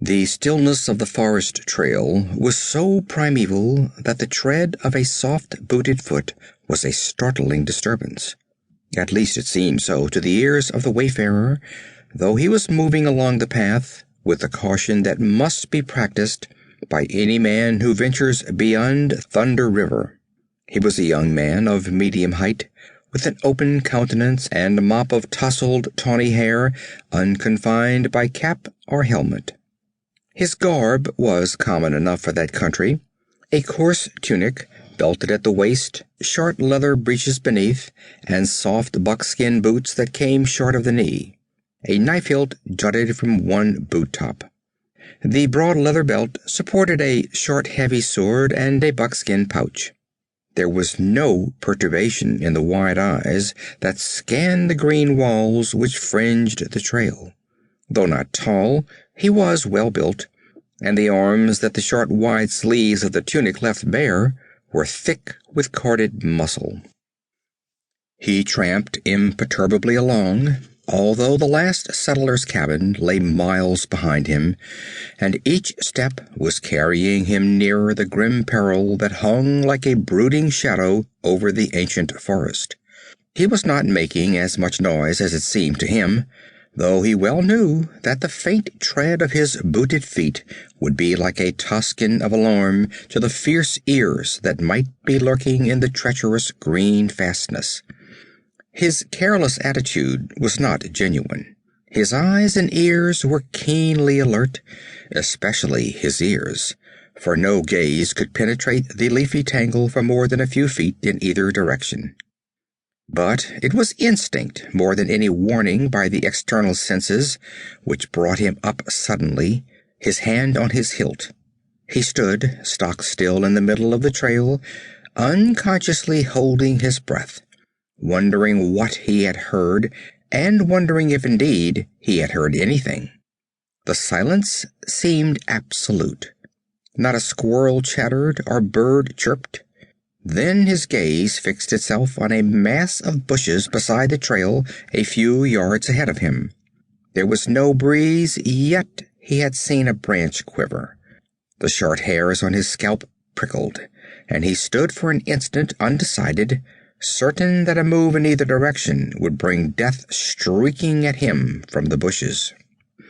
The stillness of the forest trail was so primeval that the tread of a soft-booted foot was a startling disturbance. At least it seemed so to the ears of the wayfarer, though he was moving along the path with the caution that must be practiced by any man who ventures beyond Thunder River. He was a young man of medium height, with an open countenance and a mop of tousled tawny hair unconfined by cap or helmet. His garb was common enough for that country, a coarse tunic belted at the waist, short leather breeches beneath, and soft buckskin boots that came short of the knee. A knife hilt jutted from one boot top. The broad leather belt supported a short heavy sword and a buckskin pouch. There was no perturbation in the wide eyes that scanned the green walls which fringed the trail. Though not tall, he was well built, and the arms that the short wide sleeves of the tunic left bare were thick with corded muscle. He tramped imperturbably along, although the last settler's cabin lay miles behind him, and each step was carrying him nearer the grim peril that hung like a brooding shadow over the ancient forest. He was not making as much noise as it seemed to him, though he well knew that the faint tread of his booted feet would be like a tocsin of alarm to the fierce ears that might be lurking in the treacherous green fastness. His careless attitude was not genuine. His eyes and ears were keenly alert, especially his ears, for no gaze could penetrate the leafy tangle for more than a few feet in either direction. But it was instinct more than any warning by the external senses which brought him up suddenly, his hand on his hilt. He stood stock still in the middle of the trail, unconsciously holding his breath, wondering what he had heard, and wondering if indeed he had heard anything. The silence seemed absolute. Not a squirrel chattered or bird chirped. Then his gaze fixed itself on a mass of bushes beside the trail a few yards ahead of him. There was no breeze, yet he had seen a branch quiver. The short hairs on his scalp prickled, and he stood for an instant undecided, certain that a move in either direction would bring death streaking at him from the bushes.